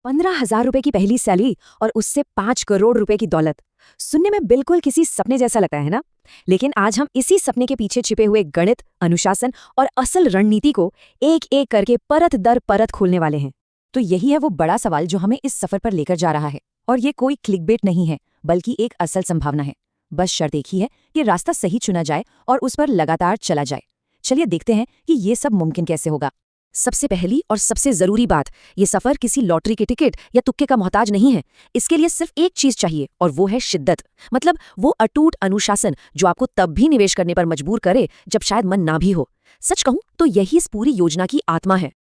15,000 रुपए की पहली सैलरी और उससे 5 करोड़ रुपए की दौलत। सुनने में बिल्कुल किसी सपने जैसा लगता है ना। लेकिन आज हम इसी सपने के पीछे छिपे हुए गणित, अनुशासन और असल रणनीति को एक एक करके परत दर परत खोलने वाले हैं। तो यही है वो बड़ा सवाल जो हमें इस सफर पर लेकर जा रहा है। और ये कोई क्लिकबेट नहीं है, बल्कि एक असल संभावना है। बस शर्त एक ही है कि रास्ता सही चुना जाए और उस पर लगातार चला जाए। चलिए देखते हैं कि ये सब मुमकिन कैसे होगा। सबसे पहली और सबसे जरूरी बात, ये सफर किसी लॉटरी के टिकट या तुक्के का मोहताज नहीं है। इसके लिए सिर्फ एक चीज चाहिए और वो है शिद्दत। मतलब वो अटूट अनुशासन जो आपको तब भी निवेश करने पर मजबूर करे जब शायद मन ना भी हो। सच कहूं तो यही इस पूरी योजना की आत्मा है।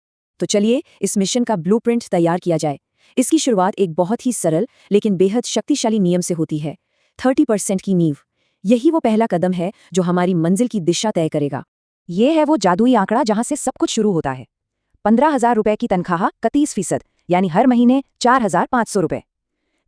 तो चलिए इस मिशन का ब्लूप्रिंट तैयार किया जाए। इसकी शुरुआत एक बहुत ही सरल लेकिन बेहद शक्तिशाली नियम से होती है। 30% की नींव। यही वो पहला कदम है जो हमारी मंजिल की दिशा तय करेगा। ये है वो जादुई आंकड़ा जहां से सब कुछ शुरू होता है। 15,000 रुपए की तनख्वाह 31%, यानी हर महीने 4,500 रुपए।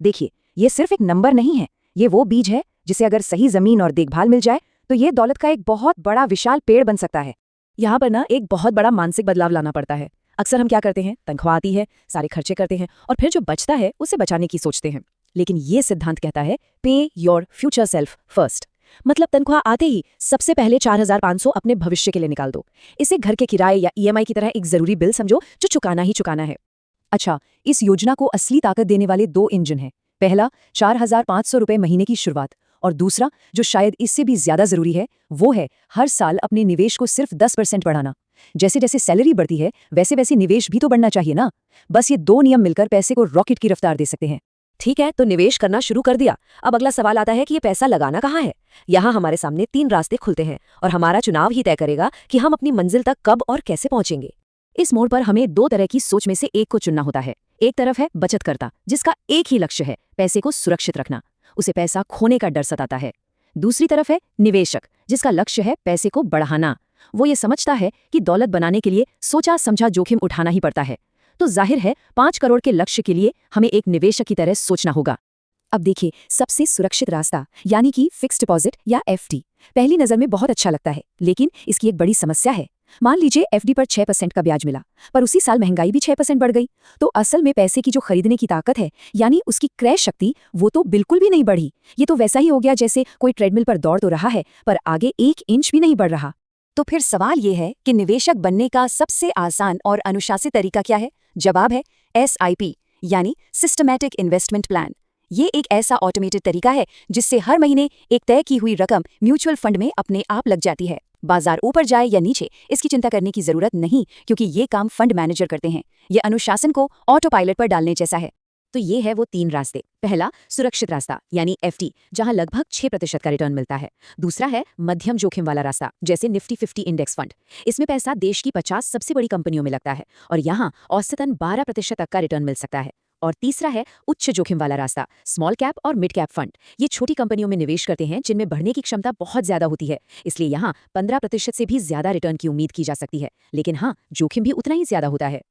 देखिए, ये सिर्फ एक नंबर नहीं है, ये वो बीज है जिसे अगर सही जमीन और देखभाल मिल जाए तो ये दौलत का एक बहुत बड़ा विशाल पेड़ बन सकता है। यहाँ पर ना एक बहुत बड़ा मानसिक बदलाव लाना पड़ता है। अक्सर हम क्या करते हैं, तनख्वाह आती है, सारे खर्चे करते हैं और फिर जो बचता है उसे बचाने की सोचते हैं। लेकिन ये सिद्धांत कहता है पे योर फ्यूचर सेल्फ फर्स्ट। मतलब तनख्वाह आते ही सबसे पहले 4,500 अपने भविष्य के लिए निकाल दो। इसे घर के किराए या ईएमआई की तरह एक जरूरी बिल समझो जो चुकाना ही चुकाना है। अच्छा, इस योजना को असली ताकत देने वाले दो इंजन हैं। पहला 4,500 रुपए महीने की शुरुआत, और दूसरा जो शायद इससे भी ज्यादा जरूरी है, वो है हर साल अपने निवेश को सिर्फ 10% बढ़ाना। जैसे जैसे सैलरी बढ़ती है वैसे वैसे निवेश भी तो बढ़ना चाहिए ना। बस ये दो नियम मिलकर पैसे को रॉकेट की रफ्तार दे सकते हैं। ठीक है, तो निवेश करना शुरू कर दिया। अब अगला सवाल आता है कि ये पैसा लगाना कहाँ है। यहाँ हमारे सामने 3 रास्ते खुलते हैं और हमारा चुनाव ही तय करेगा कि हम अपनी मंजिल तक कब और कैसे पहुंचेंगे। इस मोड़ पर हमें 2 तरह की सोच में से एक को चुनना होता है। एक तरफ है बचतकर्ता, जिसका एक ही लक्ष्य है पैसे को सुरक्षित रखना, उसे पैसा खोने का डर सताता है। दूसरी तरफ है निवेशक, जिसका लक्ष्य है पैसे को बढ़ाना। वो ये समझता है कि दौलत बनाने के लिए सोचा समझा जोखिम उठाना ही पड़ता है। तो जाहिर है 5 करोड़ के लक्ष्य के लिए हमें एक निवेशक की तरह सोचना होगा। अब देखिए, सबसे सुरक्षित रास्ता यानी कि फिक्स्ड डिपॉजिट या एफडी पहली नजर में बहुत अच्छा लगता है, लेकिन इसकी एक बड़ी समस्या है। मान लीजिए एफडी पर 6% का ब्याज मिला, पर उसी साल महंगाई भी 6% बढ़ गई, तो असल में पैसे की जो खरीदने की ताकत है यानी उसकी क्रय शक्ति, वो तो बिल्कुल भी नहीं बढ़ी। ये तो वैसा ही हो गया जैसे कोई ट्रेडमिल पर दौड़ तो रहा है पर आगे 1 इंच भी नहीं बढ़ रहा। तो फिर सवाल ये है कि निवेशक बनने का सबसे आसान और अनुशासित तरीका क्या है? जवाब है SIP यानी सिस्टमैटिक इन्वेस्टमेंट प्लान। ये एक ऐसा ऑटोमेटेड तरीका है जिससे हर महीने एक तय की हुई रकम म्यूचुअल फंड में अपने आप लग जाती है। बाजार ऊपर जाए या नीचे इसकी चिंता करने की जरूरत नहीं, क्योंकि ये काम फंड मैनेजर करते हैं। ये अनुशासन को ऑटो पायलट पर डालने जैसा है। तो ये है वो 3 रास्ते। पहला सुरक्षित रास्ता यानी एफडी, जहां लगभग 6% का रिटर्न मिलता है। दूसरा है मध्यम जोखिम वाला रास्ता, जैसे निफ्टी 50 इंडेक्स फंड। इसमें पैसा देश की 50 सबसे बड़ी कंपनियों में लगता है और यहाँ औसतन 12% तक का रिटर्न मिल सकता है। और तीसरा है उच्च जोखिम वाला रास्ता, स्मॉल कैप और मिड कैप फंड। ये छोटी कंपनियों में निवेश करते हैं जिनमें बढ़ने की क्षमता बहुत ज्यादा होती है, इसलिए यहाँ 15% से भी ज्यादा रिटर्न की उम्मीद की जा सकती है। लेकिन हाँ, जोखिम भी उतना ही ज्यादा होता है।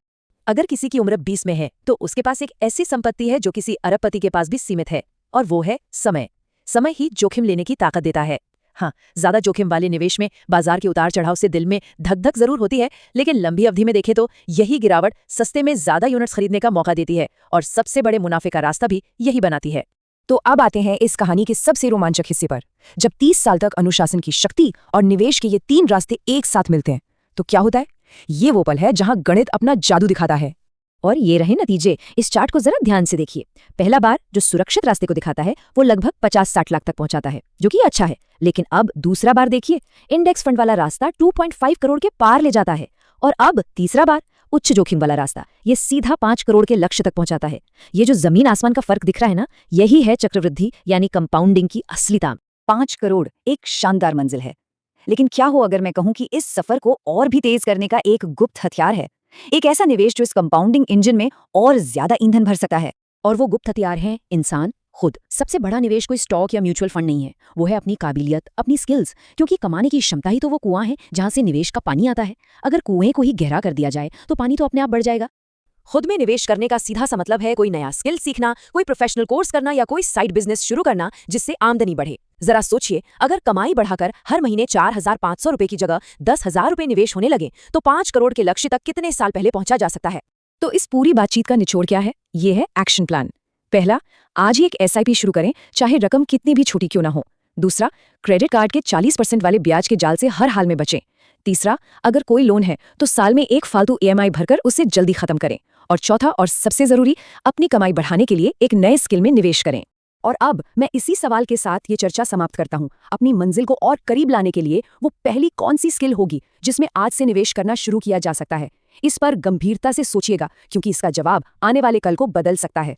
अगर किसी की उम्र 20 में है तो उसके पास एक ऐसी संपत्ति है जो किसी अरबपति के पास भी सीमित है, और वो है समय। समय ही जोखिम लेने की ताकत देता है। हाँ, ज्यादा जोखिम वाले निवेश में बाजार के उतार चढ़ाव से दिल में धक धक जरूर होती है, लेकिन लंबी अवधि में देखें तो यही गिरावट सस्ते में ज्यादा यूनिट्स खरीदने का मौका देती है और सबसे बड़े मुनाफे का रास्ता भी यही बनाती है। तो अब आते हैं इस कहानी के सबसे रोमांचक हिस्से पर। जब 30 साल तक अनुशासन की शक्ति और निवेश के ये 3 रास्ते एक साथ मिलते हैं तो क्या होता है? ये वो पल है जहां गणित अपना जादू दिखाता है। और ये रहे नतीजे। इस चार्ट को जरा ध्यान से देखिए। पहला बार जो सुरक्षित रास्ते को दिखाता है वो लगभग 50-60 लाख तक पहुंचाता है, जो कि अच्छा है। लेकिन अब दूसरा बार देखिए, इंडेक्स फंड वाला रास्ता 2.5 करोड़ के पार ले जाता है। और अब तीसरा बार उच्च जोखिम वाला रास्ता, ये सीधा 5 करोड़ के लक्ष्य तक पहुंचाता है। ये जो जमीन आसमान का फर्क दिख रहा है ना, यही है चक्रवृद्धि यानी कंपाउंडिंग की असली दाम। 5 करोड़ एक शानदार मंजिल है। लेकिन क्या हो अगर मैं कहूं कि इस सफर को और भी तेज करने का एक गुप्त हथियार है, एक ऐसा निवेश जो इस कंपाउंडिंग इंजन में और ज्यादा ईंधन भर सकता है। और वो गुप्त हथियार है इंसान खुद। सबसे बड़ा निवेश कोई स्टॉक या म्यूचुअल फंड नहीं है, वो है अपनी काबिलियत, अपनी स्किल्स। क्योंकि कमाने की क्षमता ही तो वो कुआं है जहां से निवेश का पानी आता है। अगर कुएं को ही गहरा कर दिया जाए तो पानी तो अपने आप बढ़ जाएगा। खुद में निवेश करने का सीधा सा मतलब है कोई नया स्किल सीखना, कोई प्रोफेशनल कोर्स करना या कोई साइड बिजनेस शुरू करना जिससे आमदनी बढ़े। जरा सोचिए, अगर कमाई बढ़ाकर हर महीने 4,500 रुपए की जगह 10,000 रुपए निवेश होने लगे तो 5 करोड़ के लक्ष्य तक कितने साल पहले पहुंचा जा सकता है। तो इस पूरी बातचीत का निचोड़ क्या है? ये है एक्शन प्लान। पहला, आज ही एक एसआईपी शुरू करें, चाहे रकम कितनी भी छोटी क्यों ना हो। दूसरा, क्रेडिट कार्ड के 40% वाले ब्याज के जाल से हर हाल में बचें। तीसरा, अगर कोई लोन है तो साल में एक फालतू ईएमआई भरकर उसे जल्दी खत्म करें। और चौथा और सबसे जरूरी, अपनी कमाई बढ़ाने के लिए एक नए स्किल में निवेश करें। और अब मैं इसी सवाल के साथ ये चर्चा समाप्त करता हूँ। अपनी मंजिल को और करीब लाने के लिए वो पहली कौन सी स्किल होगी जिसमें आज से निवेश करना शुरू किया जा सकता है? इस पर गंभीरता से सोचिएगा, क्योंकि इसका जवाब आने वाले कल को बदल सकता है।